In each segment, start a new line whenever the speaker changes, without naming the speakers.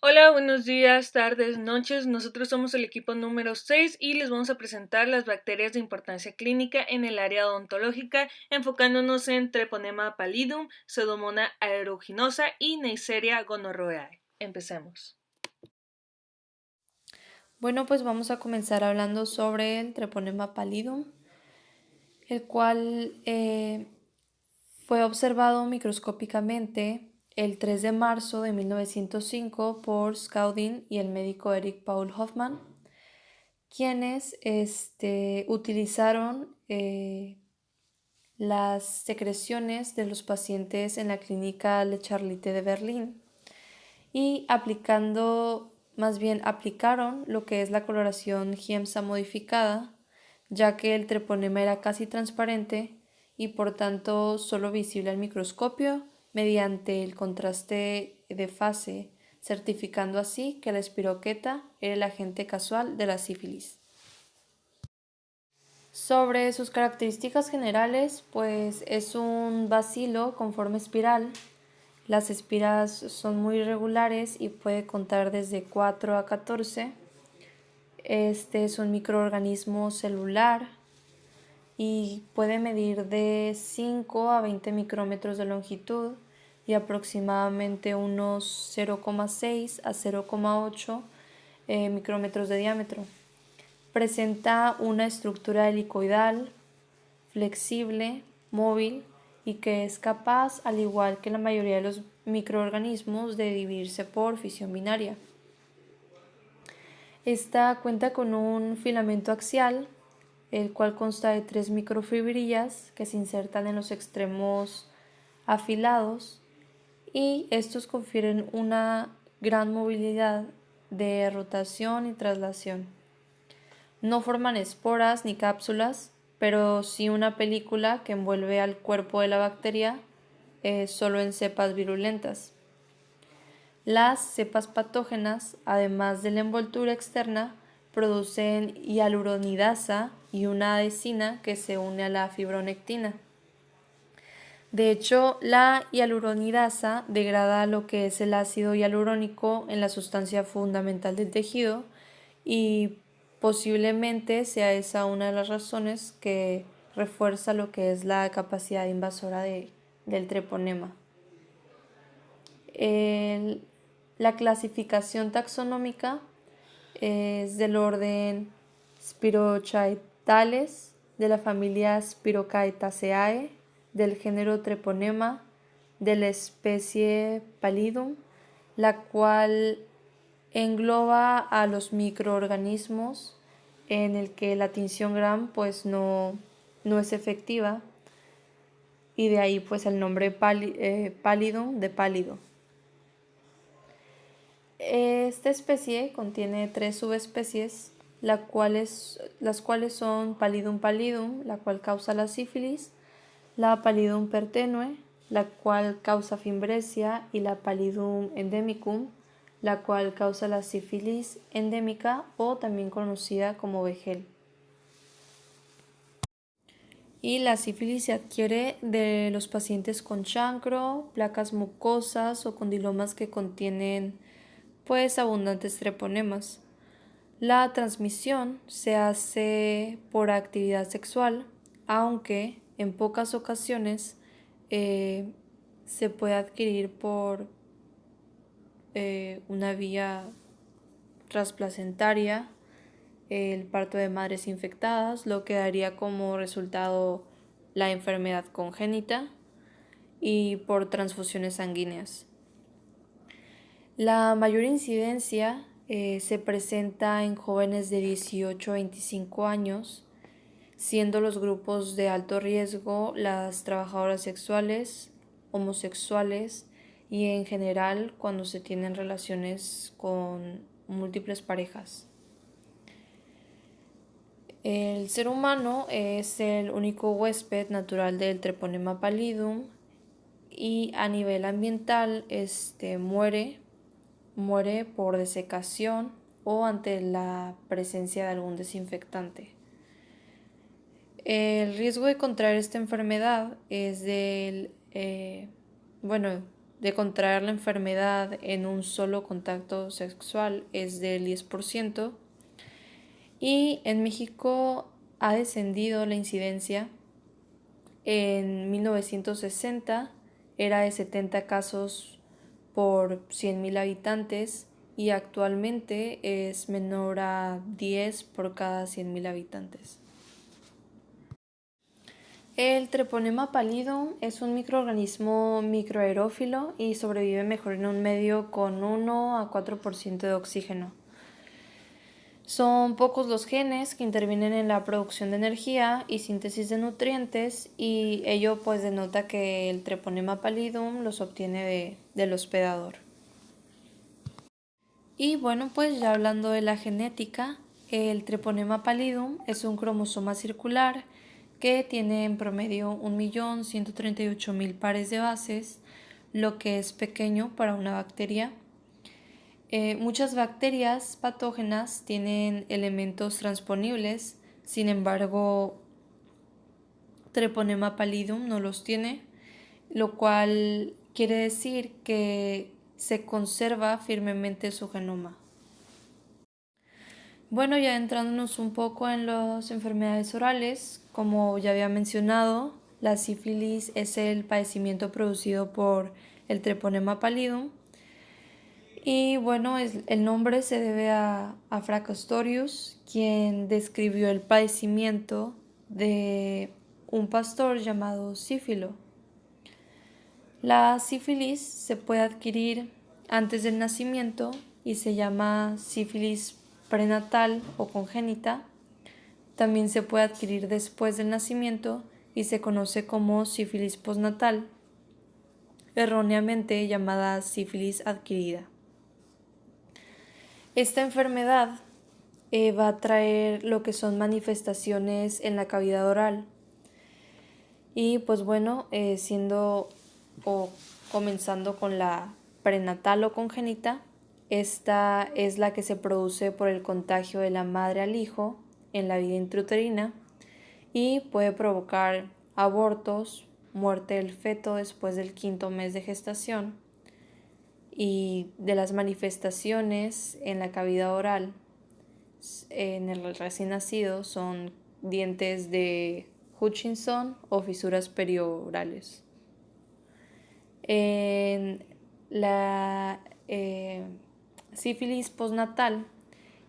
Hola, buenos días, tardes, noches. Nosotros somos el equipo número 6 y les vamos a presentar las bacterias de importancia clínica en el área odontológica, enfocándonos en Treponema pallidum, Pseudomonas aeruginosa y Neisseria gonorrhoeae. Empecemos.
Bueno, pues vamos a comenzar hablando sobre el Treponema pallidum, el cual fue observado microscópicamente el 3 de marzo de 1905 por Scaudin y el médico Eric Paul Hoffman, quienes utilizaron las secreciones de los pacientes en la clínica Le Charité de Berlín y aplicaron lo que es la coloración Giemsa modificada, ya que el treponema era casi transparente y por tanto solo visible al microscopio mediante el contraste de fase, certificando así que la espiroqueta era el agente casual de la sífilis. Sobre sus características generales, pues es un bacilo con forma espiral. Las espiras son muy irregulares y puede contar desde 4 a 14. Este es un microorganismo celular y puede medir de 5 a 20 micrómetros de longitud y aproximadamente unos 0,6 a 0,8 micrómetros de diámetro. Presenta una estructura helicoidal, flexible, móvil y que es capaz, al igual que la mayoría de los microorganismos, de dividirse por fisión binaria. Esta cuenta con un filamento axial, el cual consta de 3 microfibrillas que se insertan en los extremos afilados y estos confieren una gran movilidad de rotación y traslación. No forman esporas ni cápsulas, pero sí una película que envuelve al cuerpo de la bacteria solo en cepas virulentas. Las cepas patógenas, además de la envoltura externa, producen hialuronidasa y una adhesina que se une a la fibronectina. De hecho, la hialuronidasa degrada lo que es el ácido hialurónico en la sustancia fundamental del tejido y posiblemente sea esa una de las razones que refuerza lo que es la capacidad invasora del treponema. La clasificación taxonómica es del orden Spirochaetales, de la familia Spirochaetaceae, del género Treponema, de la especie Pallidum, la cual engloba a los microorganismos en el que la tinción Gram pues no es efectiva y de ahí pues el nombre pallidum de pálido. Esta especie contiene 3 subespecies, las cuales son Pallidum pallidum, la cual causa la sífilis, la Pallidum pertenue, la cual causa fimbresia, y la Pallidum endemicum, la cual causa la sífilis endémica o también conocida como vejel. Y la sífilis se adquiere de los pacientes con chancro, placas mucosas o condilomas que contienen pues abundantes treponemas. La transmisión se hace por actividad sexual, aunque en pocas ocasiones se puede adquirir por una vía transplacentaria, el parto de madres infectadas, lo que daría como resultado la enfermedad congénita, y por transfusiones sanguíneas. La mayor incidencia se presenta en jóvenes de 18 a 25 años, siendo los grupos de alto riesgo las trabajadoras sexuales, homosexuales y en general cuando se tienen relaciones con múltiples parejas. El ser humano es el único huésped natural del Treponema pallidum y a nivel ambiental muere por desecación o ante la presencia de algún desinfectante. El riesgo de contraer esta enfermedad es de contraer la enfermedad en un solo contacto sexual es del 10%, y en México ha descendido la incidencia. En 1960 era de 70 casos por 100.000 habitantes y actualmente es menor a 10 por cada 100.000 habitantes. El Treponema pallidum es un microorganismo microaerófilo y sobrevive mejor en un medio con 1 a 4% de oxígeno. Son pocos los genes que intervienen en la producción de energía y síntesis de nutrientes, y ello pues denota que el Treponema pallidum los obtiene del hospedador. Y bueno, pues ya hablando de la genética, el Treponema pallidum es un cromosoma circular que tiene en promedio 1.138.000 pares de bases, lo que es pequeño para una bacteria. Muchas bacterias patógenas tienen elementos transponibles, sin embargo, Treponema pallidum no los tiene, lo cual quiere decir que se conserva firmemente su genoma. Bueno, ya entrándonos un poco en las enfermedades orales, como ya había mencionado, la sífilis es el padecimiento producido por el Treponema pallidum. Y bueno, el nombre se debe a Fracastorius, quien describió el padecimiento de un pastor llamado Sífilo. La sífilis se puede adquirir antes del nacimiento y se llama sífilis prenatal o congénita. También se puede adquirir después del nacimiento y se conoce como sífilis postnatal, erróneamente llamada sífilis adquirida. Esta enfermedad va a traer lo que son manifestaciones en la cavidad oral. Y pues bueno, comenzando con la prenatal o congénita, esta es la que se produce por el contagio de la madre al hijo en la vida intrauterina y puede provocar abortos, muerte del feto después del 5.º mes de gestación. Y de las manifestaciones en la cavidad oral en el recién nacido son dientes de Hutchinson o fisuras periorales. En la sífilis postnatal,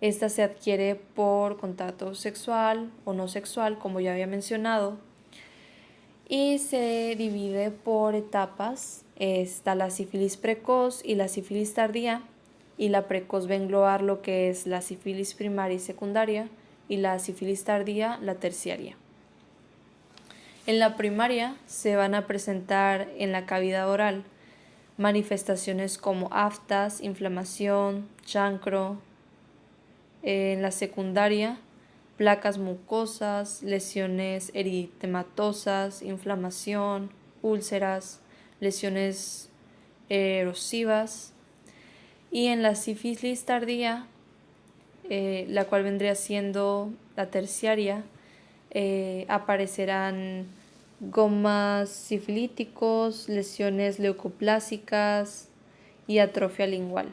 esta se adquiere por contacto sexual o no sexual, como ya había mencionado, y se divide por etapas. Está la sífilis precoz y la sífilis tardía, y la precoz va a englobar lo que es la sífilis primaria y secundaria, y la sífilis tardía la terciaria. En la primaria se van a presentar en la cavidad oral manifestaciones como aftas, inflamación, chancro. En la secundaria, placas mucosas, lesiones eritematosas, inflamación, úlceras, lesiones erosivas. Y en la sífilis tardía, la cual vendría siendo la terciaria, aparecerán gomas sifilíticos, lesiones leucoplásicas y atrofia lingual.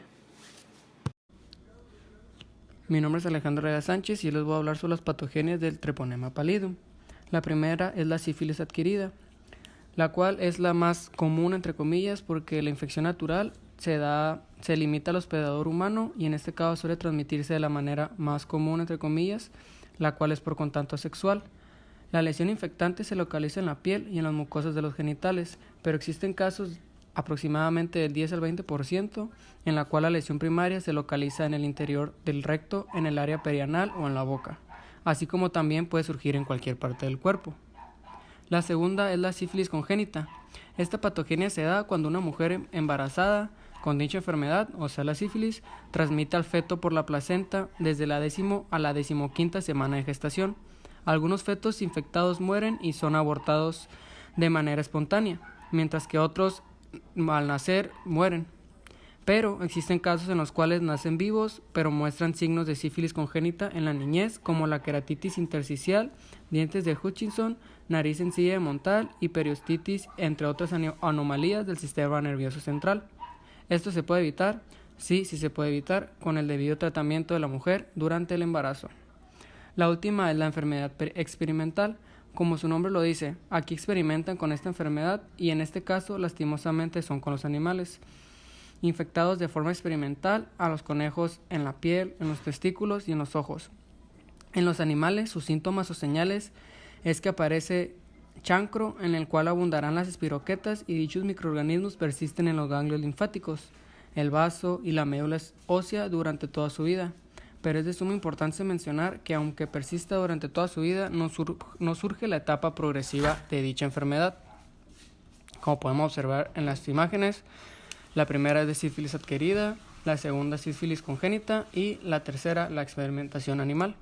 Mi nombre es Alejandro Reyes Sánchez y les voy a hablar sobre las patogenias del Treponema pallidum. La primera es la sífilis adquirida, la cual es la más común entre comillas porque la infección natural se limita al hospedador humano y en este caso suele transmitirse de la manera más común entre comillas, la cual es por contacto sexual. La lesión infectante se localiza en la piel y en las mucosas de los genitales, pero existen casos aproximadamente del 10 al 20% en la cual la lesión primaria se localiza en el interior del recto, en el área perianal o en la boca, así como también puede surgir en cualquier parte del cuerpo. La segunda es la sífilis congénita. Esta patogenia se da cuando una mujer embarazada con dicha enfermedad, o sea la sífilis, transmite al feto por la placenta desde la 10ª a la 15ª semana de gestación. Algunos fetos infectados mueren y son abortados de manera espontánea, mientras que otros al nacer mueren. pero existen casos en los cuales nacen vivos, pero muestran signos de sífilis congénita en la niñez, como la queratitis intersticial, dientes de Hutchinson, nariz en silla de montar y periostitis, entre otras anomalías del sistema nervioso central. ¿Esto se puede evitar? Sí se puede evitar con el debido tratamiento de la mujer durante el embarazo. La última es la enfermedad experimental. Como su nombre lo dice, aquí experimentan con esta enfermedad y en este caso lastimosamente son con los animales infectados de forma experimental a los conejos en la piel, en los testículos y en los ojos. En los animales, sus síntomas o señales es que aparece chancro en el cual abundarán las espiroquetas y dichos microorganismos persisten en los ganglios linfáticos, el vaso y la médula ósea durante toda su vida. Pero es de suma importancia mencionar que aunque persista durante toda su vida, no surge la etapa progresiva de dicha enfermedad. Como podemos observar en las imágenes, la primera es de sífilis adquirida, la segunda sífilis congénita y la tercera la experimentación animal.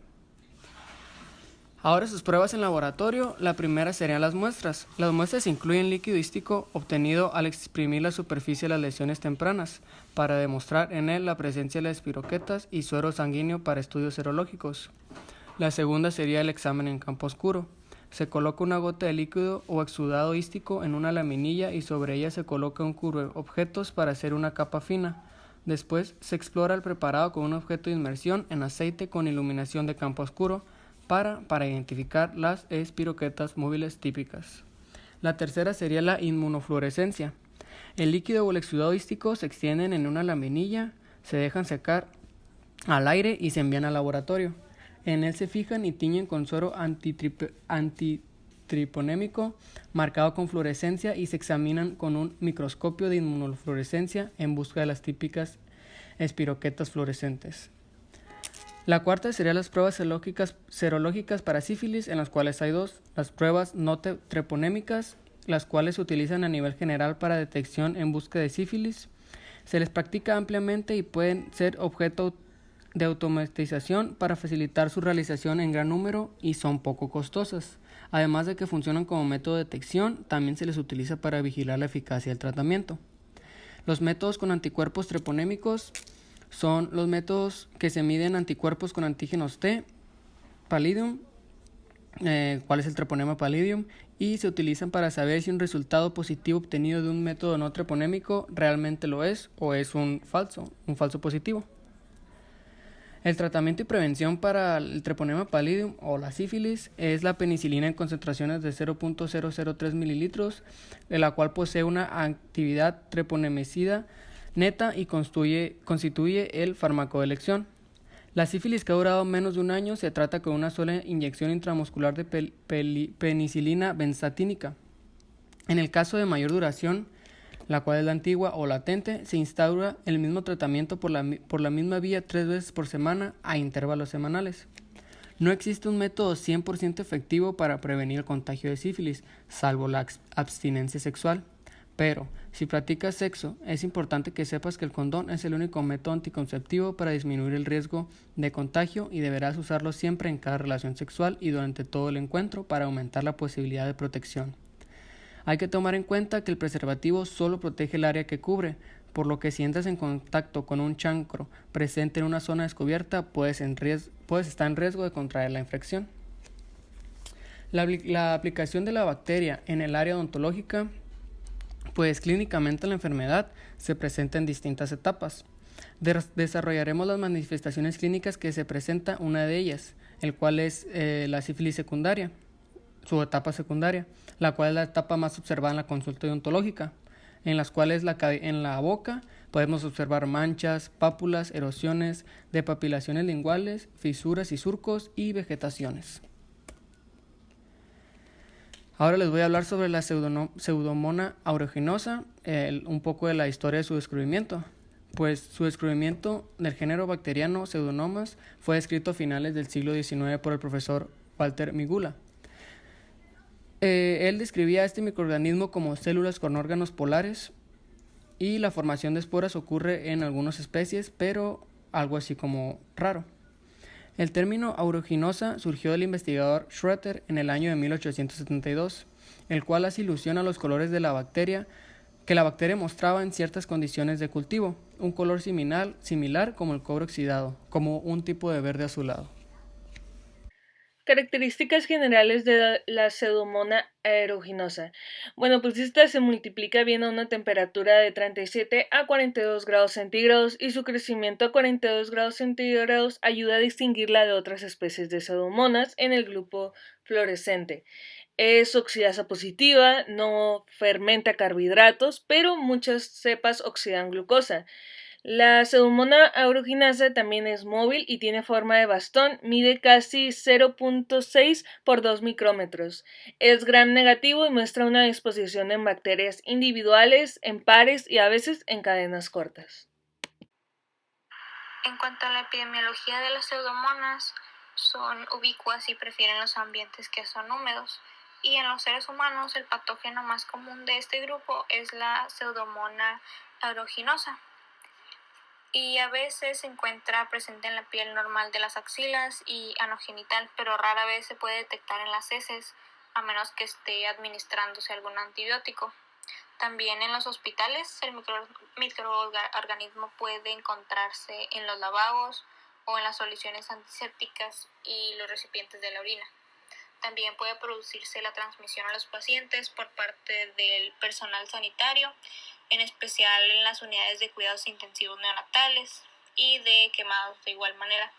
Ahora sus pruebas en laboratorio. La primera serían las muestras. Las muestras incluyen líquido hístico obtenido al exprimir la superficie de las lesiones tempranas para demostrar en él la presencia de las espiroquetas y suero sanguíneo para estudios serológicos. La segunda sería el examen en campo oscuro. Se coloca una gota de líquido o exudado hístico en una laminilla y sobre ella se coloca un objetos para hacer una capa fina. Después se explora el preparado con un objeto de inmersión en aceite con iluminación de campo oscuro para identificar las espiroquetas móviles típicas. La tercera sería la inmunofluorescencia. El líquido o el exudado hístico se extienden en una laminilla, se dejan secar al aire y se envían al laboratorio. En él se fijan y tiñen con suero antitriponémico marcado con fluorescencia y se examinan con un microscopio de inmunofluorescencia en busca de las típicas espiroquetas fluorescentes. La cuarta sería las pruebas serológicas para sífilis, en las cuales hay dos: las pruebas no treponémicas, las cuales se utilizan a nivel general para detección en busca de sífilis. Se les practica ampliamente y pueden ser objeto de automatización para facilitar su realización en gran número y son poco costosas. Además de que funcionan como método de detección, también se les utiliza para vigilar la eficacia del tratamiento. Los métodos con anticuerpos treponémicos son los métodos que se miden anticuerpos con antígenos T, Pallidum, cuál es el treponema Pallidum, y se utilizan para saber si un resultado positivo obtenido de un método no treponémico realmente lo es o es un falso positivo. El tratamiento y prevención para el treponema pallidum o la sífilis es la penicilina en concentraciones de 0.003 mililitros, de la cual posee una actividad treponemicida neta y constituye el fármaco de elección. La sífilis que ha durado menos de un año se trata con una sola inyección intramuscular de penicilina benzatínica. En el caso de mayor duración, la cual es la antigua o latente, se instaura el mismo tratamiento por la misma vía 3 veces por semana a intervalos semanales. No existe un método 100% efectivo para prevenir el contagio de sífilis, salvo la abstinencia sexual. Pero, si practicas sexo, es importante que sepas que el condón es el único método anticonceptivo para disminuir el riesgo de contagio y deberás usarlo siempre en cada relación sexual y durante todo el encuentro para aumentar la posibilidad de protección. Hay que tomar en cuenta que el preservativo solo protege el área que cubre, por lo que si entras en contacto con un chancro presente en una zona descubierta, puedes estar en riesgo de contraer la infección. La aplicación de la bacteria en el área odontológica, pues clínicamente la enfermedad se presenta en distintas etapas. Desarrollaremos las manifestaciones clínicas que se presenta una de ellas, el cual es la sífilis secundaria, su etapa secundaria, la cual es la etapa más observada en la consulta odontológica, en las cuales en la boca podemos observar manchas, pápulas, erosiones, depapilaciones linguales, fisuras y surcos y vegetaciones. Ahora les voy a hablar sobre la Pseudomonas aeruginosa, un poco de la historia de su descubrimiento. Pues su descubrimiento del género bacteriano Pseudomonas fue descrito a finales del siglo XIX por el profesor Walter Migula. Él describía a este microorganismo como células con órganos polares y la formación de esporas ocurre en algunas especies, pero algo así como raro. El término aeruginosa surgió del investigador Schroeter en el año de 1872, el cual hace ilusión a los colores de la bacteria que la bacteria mostraba en ciertas condiciones de cultivo, un color similar como el cobre oxidado, como un tipo de verde azulado.
Características generales de la Pseudomonas aeruginosa. Bueno, pues esta se multiplica bien a una temperatura de 37 a 42 grados centígrados y su crecimiento a 42 grados centígrados ayuda a distinguirla de otras especies de Pseudomonas en el grupo fluorescente. Es oxidasa positiva, no fermenta carbohidratos, pero muchas cepas oxidan glucosa. La Pseudomonas aeruginosa también es móvil y tiene forma de bastón, mide casi 0.6 por 2 micrómetros. Es gram negativo y muestra una disposición en bacterias individuales, en pares y a veces en cadenas cortas.
En cuanto a la epidemiología de las pseudomonas, son ubicuas y prefieren los ambientes que son húmedos. Y en los seres humanos, el patógeno más común de este grupo es la Pseudomonas aeruginosa. Y a veces se encuentra presente en la piel normal de las axilas y anogenital, pero rara vez se puede detectar en las heces, a menos que esté administrándose algún antibiótico. También en los hospitales el microorganismo puede encontrarse en los lavabos o en las soluciones antisépticas y los recipientes de la orina. También puede producirse la transmisión a los pacientes por parte del personal sanitario, en especial en las unidades de cuidados intensivos neonatales y de quemados de igual manera,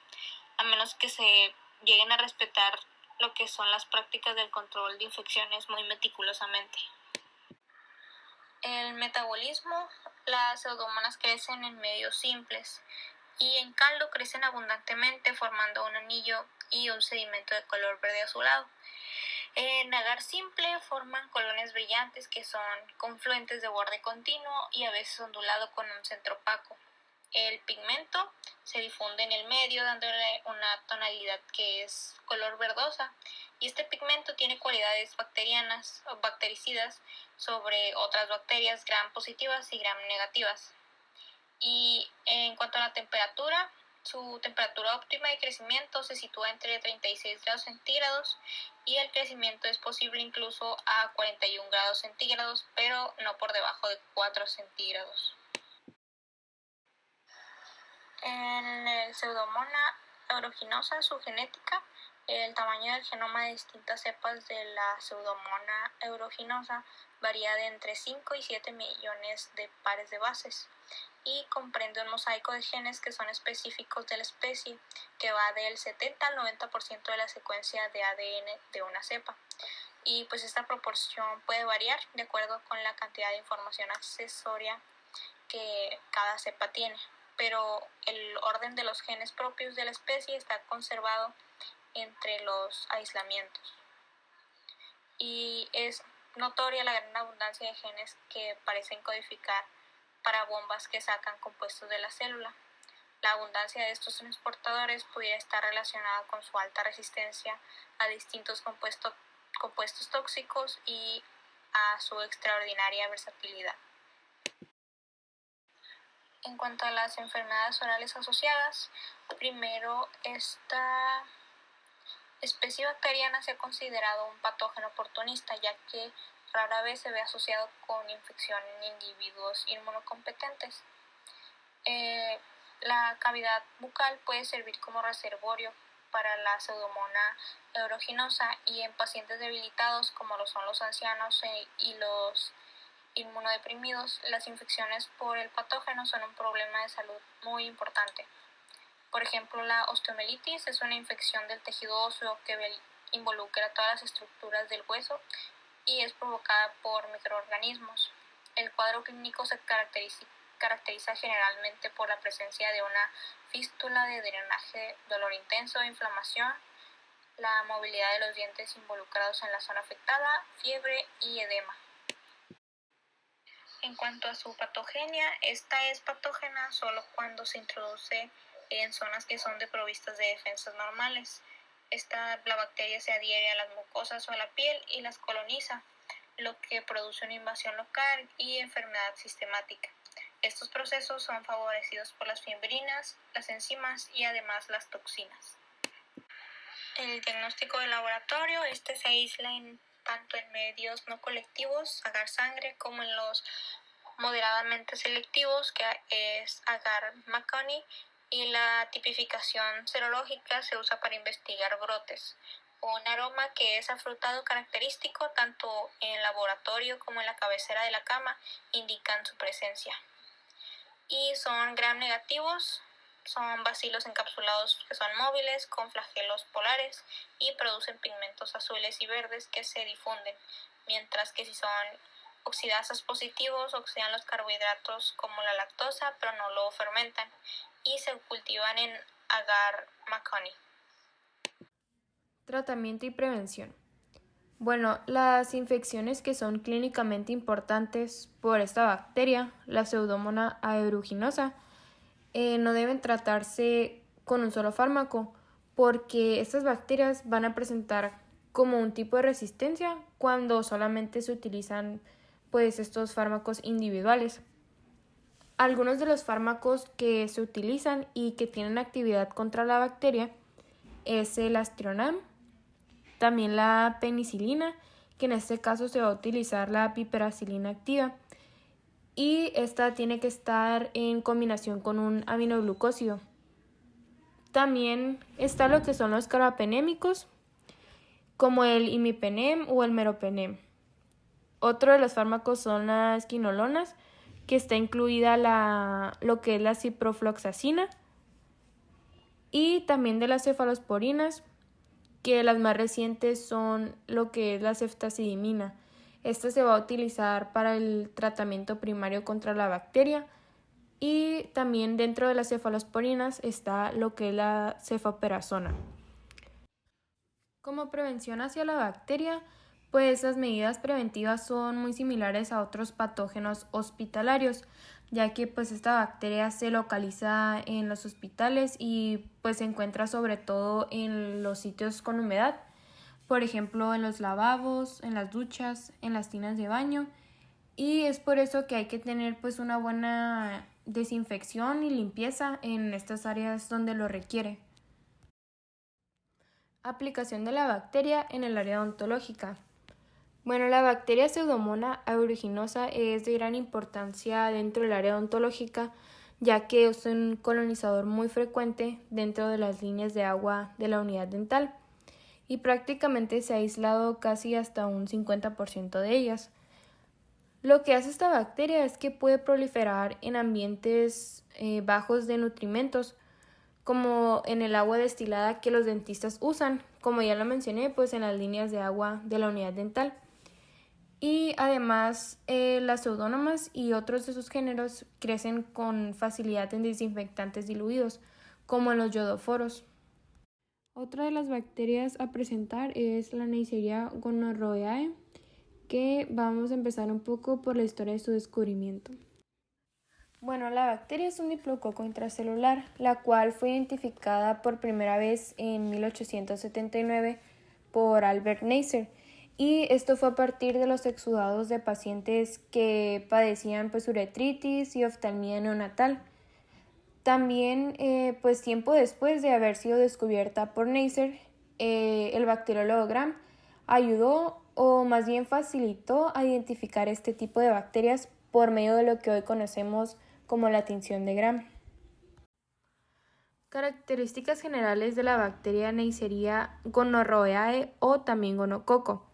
a menos que se lleguen a respetar lo que son las prácticas del control de infecciones muy meticulosamente. El metabolismo, las pseudomonas crecen en medios simples y en caldo crecen abundantemente formando un anillo y un sedimento de color verde azulado. En agar simple forman colones brillantes que son confluentes de borde continuo y a veces ondulado con un centro opaco. El pigmento se difunde en el medio dándole una tonalidad que es color verdosa y este pigmento tiene cualidades bacterianas o bactericidas sobre otras bacterias gram positivas y gram negativas. Y en cuanto a la temperatura, su temperatura óptima de crecimiento se sitúa entre 36 grados centígrados y el crecimiento es posible incluso a 41 grados centígrados, pero no por debajo de 4 centígrados. En el Pseudomonas aeruginosa, su genética, el tamaño del genoma de distintas cepas de la Pseudomonas aeruginosa varía de entre 5 y 7 millones de pares de bases y comprende un mosaico de genes que son específicos de la especie, que va del 70 al 90% de la secuencia de ADN de una cepa. Y pues esta proporción puede variar de acuerdo con la cantidad de información accesoria que cada cepa tiene, pero el orden de los genes propios de la especie está conservado entre los aislamientos. Y es notoria la gran abundancia de genes que parecen codificar para bombas que sacan compuestos de la célula. La abundancia de estos transportadores pudiera estar relacionada con su alta resistencia a distintos compuestos tóxicos y a su extraordinaria versatilidad. En cuanto a las enfermedades orales asociadas, primero, esta especie bacteriana se ha considerado un patógeno oportunista, ya que rara vez se ve asociado con infección en individuos inmunocompetentes. La cavidad bucal puede servir como reservorio para la Pseudomonas aeruginosa y en pacientes debilitados como lo son los ancianos y los inmunodeprimidos, las infecciones por el patógeno son un problema de salud muy importante. Por ejemplo, la osteomielitis es una infección del tejido óseo que involucra todas las estructuras del hueso y es provocada por microorganismos. El cuadro clínico se caracteriza generalmente por la presencia de una fístula de drenaje, dolor intenso, inflamación, la movilidad de los dientes involucrados en la zona afectada, fiebre y edema. En cuanto a su patogenia, esta es patógena solo cuando se introduce en zonas que son desprovistas de defensas normales. La bacteria se adhiere a las mucosas o a la piel y las coloniza, lo que produce una invasión local y enfermedad sistemática. Estos procesos son favorecidos por las fibrinas, las enzimas y además las toxinas. El diagnóstico de laboratorio, se aísla tanto en medios no colectivos, sacar sangre, como en los moderadamente selectivos, que es agar-McConney, y la tipificación serológica se usa para investigar brotes. Un aroma que es afrutado característico tanto en laboratorio como en la cabecera de la cama indican su presencia. Y son gram negativos, son bacilos encapsulados que son móviles con flagelos polares y producen pigmentos azules y verdes que se difunden, mientras que si son oxidasas positivos oxidan los carbohidratos como la lactosa, pero no lo fermentan, y se cultivan en agar-McConney.
Tratamiento y prevención. Bueno, las infecciones que son clínicamente importantes por esta bacteria, la Pseudomonas aeruginosa, no deben tratarse con un solo fármaco, porque estas bacterias van a presentar como un tipo de resistencia cuando solamente se utilizan pues estos fármacos individuales. Algunos de los fármacos que se utilizan y que tienen actividad contra la bacteria es el Aztreonam, también la penicilina, que en este caso se va a utilizar la piperacilina activa, y esta tiene que estar en combinación con un aminoglucósido. También está lo que son los carbapenémicos, como el imipenem o el meropenem. Otro de los fármacos son las quinolonas, que está incluida lo que es la ciprofloxacina, y también de las cefalosporinas, que las más recientes son lo que es la ceftazidimina. Esta se va a utilizar para el tratamiento primario contra la bacteria, y también dentro de las cefalosporinas está lo que es la cefoperazona. Como prevención hacia la bacteria, pues las medidas preventivas son muy similares a otros patógenos hospitalarios, ya que pues esta bacteria se localiza en los hospitales y pues se encuentra sobre todo en los sitios con humedad, por ejemplo en los lavabos, en las duchas, en las tinas de baño, y es por eso que hay que tener pues una buena desinfección y limpieza en estas áreas donde lo requiere. Aplicación de la bacteria en el área odontológica. Bueno, la bacteria Pseudomonas aeruginosa es de gran importancia dentro del área odontológica, ya que es un colonizador muy frecuente dentro de las líneas de agua de la unidad dental, y prácticamente se ha aislado casi hasta un 50% de ellas. Lo que hace esta bacteria es que puede proliferar en ambientes bajos de nutrimentos, como en el agua destilada que los dentistas usan, como ya lo mencioné, pues en las líneas de agua de la unidad dental. Y además las pseudomonas y otros de sus géneros crecen con facilidad en desinfectantes diluidos, como en los iodoforos. Otra de las bacterias a presentar es la Neisseria gonorrhoeae, que vamos a empezar un poco por la historia de su descubrimiento. Bueno, la bacteria es un diplococo intracelular, la cual fue identificada por primera vez en 1879 por Albert Neisser, y esto fue a partir de los exudados de pacientes que padecían pues uretritis y oftalmía neonatal. También, pues tiempo después de haber sido descubierta por Neisser, el bacteriólogo Gram ayudó o más bien facilitó a identificar este tipo de bacterias por medio de lo que hoy conocemos como la tinción de Gram. Características generales de la bacteria Neisseria gonorrhoeae o también gonococo.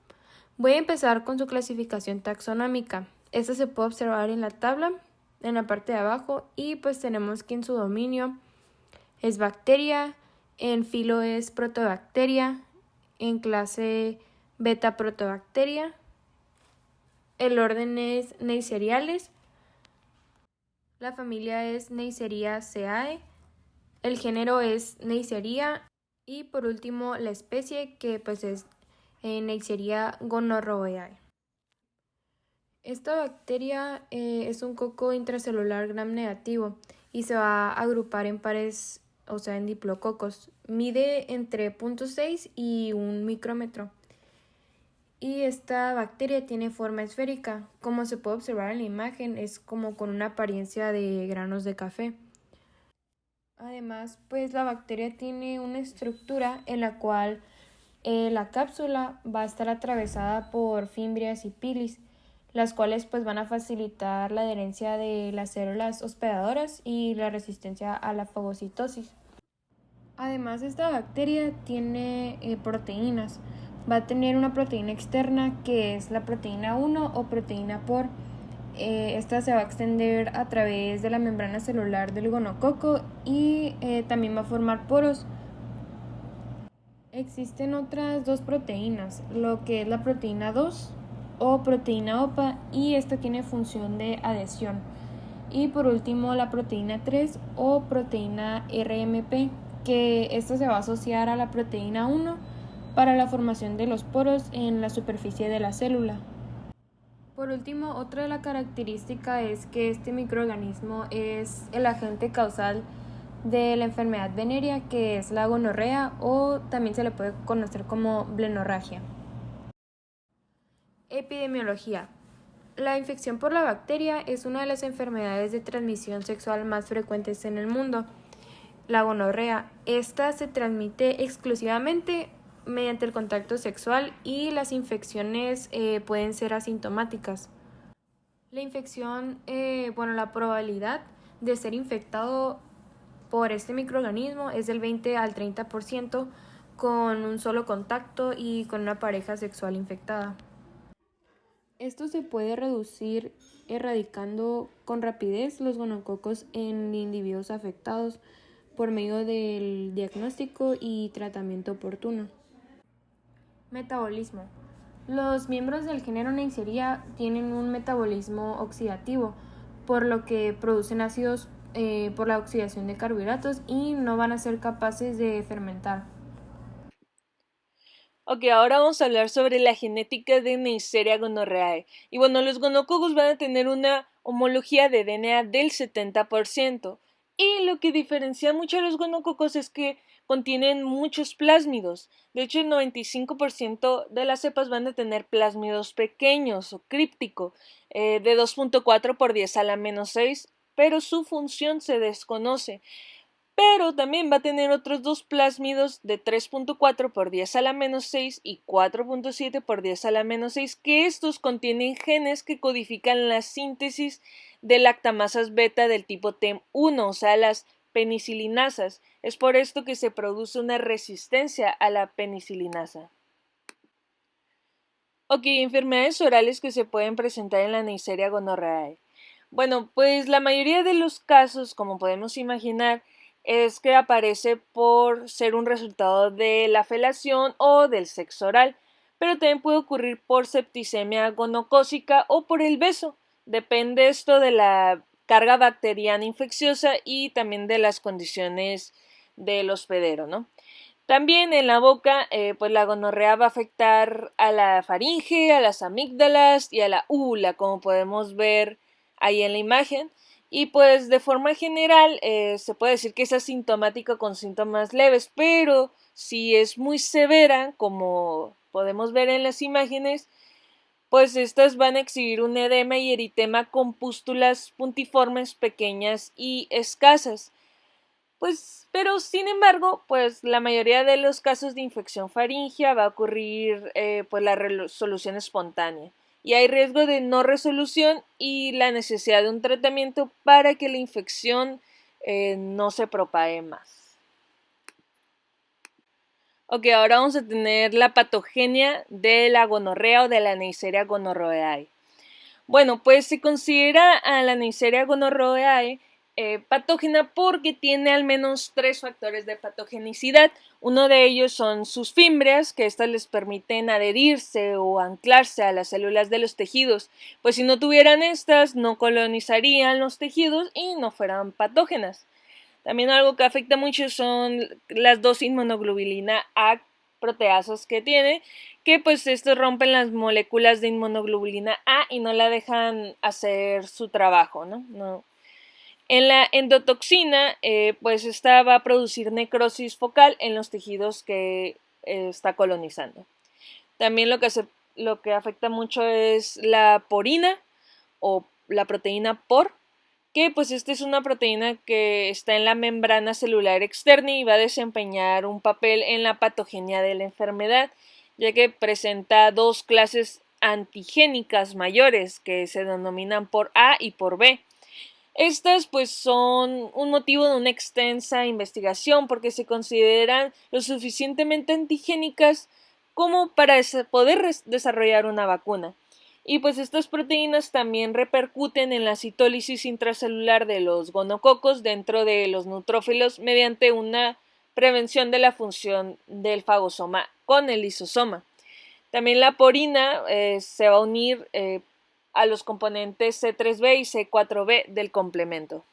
Voy a empezar con su clasificación taxonómica. Esta se puede observar en la tabla, en la parte de abajo, y pues tenemos que en su dominio es bacteria, en filo es protobacteria, en clase beta protobacteria, el orden es Neisseriales, la familia es Neisseriaceae, el género es Neisseria, y por último la especie, que pues es Neisseria gonorrhoeae. Esta bacteria es un coco intracelular gram negativo y se va a agrupar en pares, o sea en diplococos. Mide entre 0.6 y 1 micrómetro. Y esta bacteria tiene forma esférica. Como se puede observar en la imagen, es como con una apariencia de granos de café. Además, pues la bacteria tiene una estructura en la cual la cápsula va a estar atravesada por fimbrias y pilis,
las cuales pues van a facilitar la adherencia de las células hospedadoras y la resistencia a la fagocitosis. Además, esta bacteria tiene proteínas. Va a tener una proteína externa que es la proteína 1 o proteína por. Esta se va a extender a través de la membrana celular del gonococo y también va a formar poros. Existen otras dos proteínas, lo que es la proteína 2 o proteína OPA, y esta tiene función de adhesión. Y por último la proteína 3 o proteína RMP, que esta se va a asociar a la proteína 1 para la formación de los poros en la superficie de la célula. Por último, otra de las características es que este microorganismo es el agente causal de la enfermedad venérea, que es la gonorrea, o también se le puede conocer como blenorragia. Epidemiología. La infección por la bacteria es una de las enfermedades de transmisión sexual más frecuentes en el mundo. La gonorrea, esta se transmite exclusivamente mediante el contacto sexual y las infecciones pueden ser asintomáticas. La infección, la probabilidad de ser infectado por este microorganismo es del 20 al 30% con un solo contacto y con una pareja sexual infectada. Esto se puede reducir erradicando con rapidez los gonococos en individuos afectados por medio del diagnóstico y tratamiento oportuno. Metabolismo. Los miembros del género Neisseria tienen un metabolismo oxidativo, por lo que producen ácidos por la oxidación de carbohidratos y no van a ser capaces de fermentar.
Ok, ahora vamos a hablar sobre la genética de Neisseria gonorrhoeae. Y bueno, los gonococos van a tener una homología de DNA del 70%. Y lo que diferencia mucho a los gonococos es que contienen muchos plásmidos. De hecho, el 95% de las cepas van a tener plásmidos pequeños o críptico, de 2.4 por 10 a la menos 6, pero su función se desconoce. Pero también va a tener otros dos plásmidos de 3.4 por 10 a la menos 6 y 4.7 por 10 a la menos 6, que estos contienen genes que codifican la síntesis de lactamasas beta del tipo TEM1, o sea, las penicilinasas. Es por esto que se produce una resistencia a la penicilinasa. Ok, enfermedades orales que se pueden presentar en la Neisseria gonorrhoeae. Bueno, pues la mayoría de los casos, como podemos imaginar, es que aparece por ser un resultado de la felación o del sexo oral, pero también puede ocurrir por septicemia gonocócica o por el beso. Depende esto de la carga bacteriana infecciosa y también de las condiciones del hospedero, ¿no? También en la boca, pues la gonorrea va a afectar a la faringe, a las amígdalas y a la úvula, como podemos ver ahí en la imagen. Y pues de forma general se puede decir que es asintomático con síntomas leves, pero si es muy severa, como podemos ver en las imágenes, pues estas van a exhibir un edema y eritema con pústulas puntiformes pequeñas y escasas. Pues, pero sin embargo, pues la mayoría de los casos de infección faríngea va a ocurrir pues la resolución espontánea y hay riesgo de no resolución y la necesidad de un tratamiento para que la infección no se propague más. Ok, ahora vamos a tener la patogenia de la gonorrea o de la Neisseria gonorrhoeae. Bueno, pues se considera a la Neisseria gonorrhoeae patógena porque tiene al menos 3 factores de patogenicidad. Uno de ellos son sus fimbrias, que estas les permiten adherirse o anclarse a las células de los tejidos, pues si no tuvieran estas no colonizarían los tejidos y no fueran patógenas. También algo que afecta mucho son las 2-inmunoglobulina A proteasas que tiene, que pues estos rompen las moléculas de inmunoglobulina A y no la dejan hacer su trabajo, ¿no? En la endotoxina, pues esta va a producir necrosis focal en los tejidos que está colonizando. También lo que afecta mucho es la porina o la proteína POR, que pues esta es una proteína que está en la membrana celular externa y va a desempeñar un papel en la patogenia de la enfermedad, ya que presenta 2 clases antigénicas mayores que se denominan por A y por B. Estas pues son un motivo de una extensa investigación porque se consideran lo suficientemente antigénicas como para poder desarrollar una vacuna. Y pues estas proteínas también repercuten en la citólisis intracelular de los gonococos dentro de los neutrófilos mediante una prevención de la función del fagosoma con el lisosoma. También la porina se va a unir a los componentes C3b y C4b del complemento.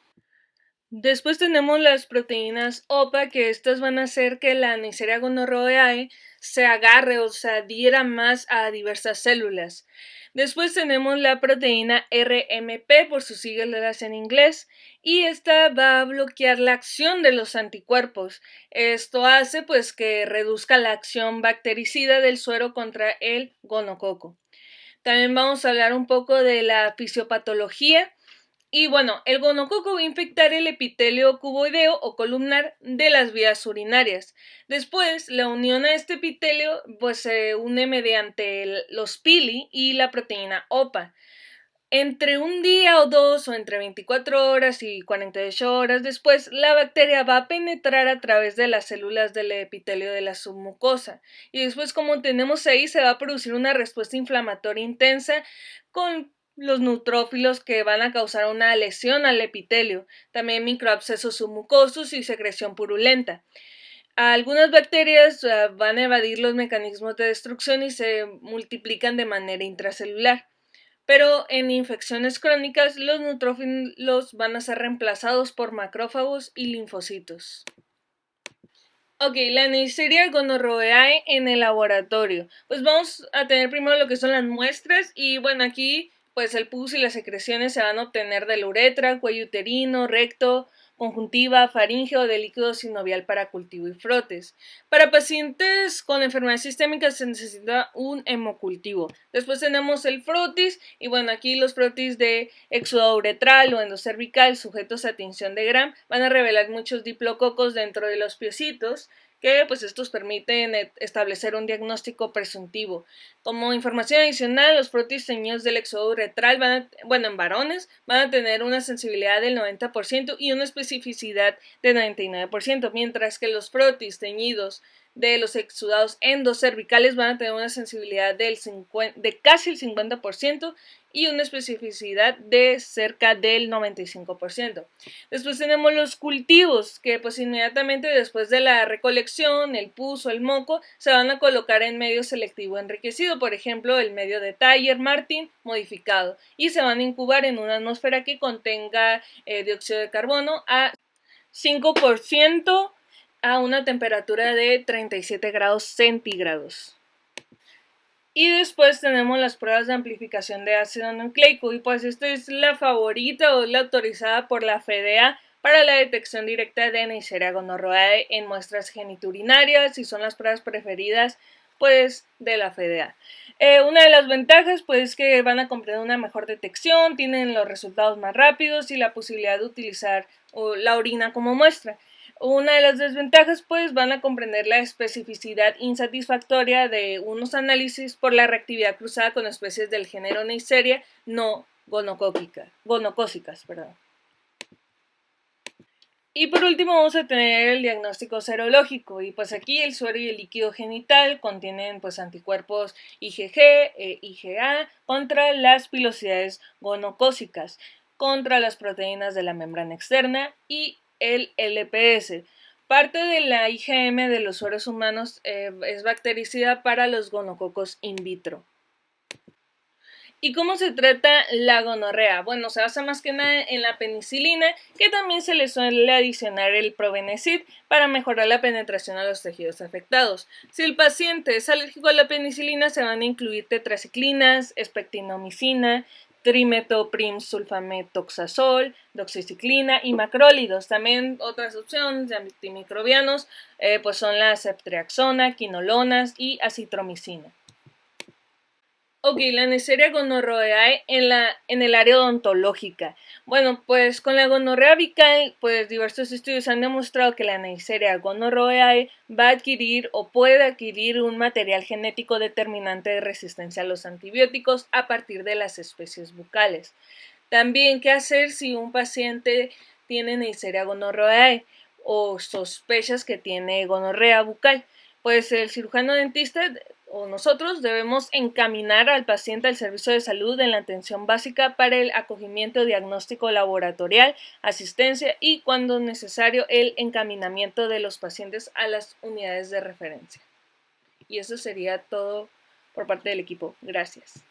Después tenemos las proteínas OPA, que estas van a hacer que la Neisseria gonorrhoeae se agarre o se adhiera más a diversas células. Después tenemos la proteína RMP, por sus siglas en inglés, y esta va a bloquear la acción de los anticuerpos. Esto hace pues que reduzca la acción bactericida del suero contra el gonococo. También vamos a hablar un poco de la fisiopatología. Y bueno, el gonococo va a infectar el epitelio cuboideo o columnar de las vías urinarias. Después, la unión a este epitelio pues se une mediante los pili y la proteína OPA. Entre un día o dos, o entre 24 horas y 48 horas después, la bacteria va a penetrar a través de las células del epitelio de la submucosa. Y después, como tenemos ahí, se va a producir una respuesta inflamatoria intensa con los neutrófilos que van a causar una lesión al epitelio, también microabscesos submucosos y secreción purulenta. Algunas bacterias van a evadir los mecanismos de destrucción y se multiplican de manera intracelular. Pero en infecciones crónicas, los neutrófilos van a ser reemplazados por macrófagos y linfocitos. Ok, la Neisseria gonorrhoeae en el laboratorio. Pues vamos a tener primero lo que son las muestras y bueno, aquí pues el pus y las secreciones se van a obtener de la uretra, cuello uterino, recto, conjuntiva, faringe o de líquido sinovial para cultivo y frotes. Para pacientes con enfermedades sistémicas se necesita un hemocultivo. Después tenemos el frotis y bueno, aquí los frotis de exudado uretral o endocervical sujetos a tinción de Gram van a revelar muchos diplococos dentro de los piecitos, que pues estos permiten establecer un diagnóstico presuntivo. Como información adicional, los frotis teñidos del exudado uretral en varones van a tener una sensibilidad del 90% y una especificidad del 99%, mientras que los frotis teñidos de los exudados endocervicales van a tener una sensibilidad de casi el 50% y una especificidad de cerca del 95%. Después tenemos los cultivos, que pues inmediatamente después de la recolección, el pus o el moco, se van a colocar en medio selectivo enriquecido, por ejemplo, el medio de Thayer-Martin modificado, y se van a incubar en una atmósfera que contenga dióxido de carbono a 5% a una temperatura de 37 grados centígrados. Y después tenemos las pruebas de amplificación de ácido nucleico y pues esta es la favorita o la autorizada por la FDA para la detección directa de Neisseria gonorrhoeae en muestras geniturinarias y son las pruebas preferidas pues de la FDA. Una de las ventajas pues es que van a comprender una mejor detección, tienen los resultados más rápidos y la posibilidad de utilizar la orina como muestra. Una de las desventajas pues van a comprender la especificidad insatisfactoria de unos análisis por la reactividad cruzada con especies del género Neisseria no gonocócicas. Y por último vamos a tener el diagnóstico serológico y pues aquí el suero y el líquido genital contienen pues anticuerpos IgG e IgA contra las pilosidades gonocócicas, contra las proteínas de la membrana externa y el LPS. Parte de la IgM de los sueros humanos es bactericida para los gonococos in vitro. ¿Y cómo se trata la gonorrea? Bueno, se basa más que nada en la penicilina, que también se le suele adicionar el probenecid para mejorar la penetración a los tejidos afectados. Si el paciente es alérgico a la penicilina, se van a incluir tetraciclinas, espectinomicina, trimetoprim-sulfametoxazol, doxiciclina y macrólidos. También otras opciones de antimicrobianos pues son la ceftriaxona, quinolonas y acitromicina. Ok, la Neisseria gonorrhoeae en el área odontológica. Bueno, pues con la gonorrea vical, pues diversos estudios han demostrado que la Neisseria gonorrhoeae va a adquirir o puede adquirir un material genético determinante de resistencia a los antibióticos a partir de las especies bucales. También, ¿qué hacer si un paciente tiene Neisseria gonorrhoeae o sospechas que tiene gonorrea bucal? Pues el cirujano dentista o nosotros debemos encaminar al paciente al servicio de salud en la atención básica para el acogimiento diagnóstico laboratorial, asistencia y, cuando necesario, el encaminamiento de los pacientes a las unidades de referencia. Y eso sería todo por parte del equipo. Gracias.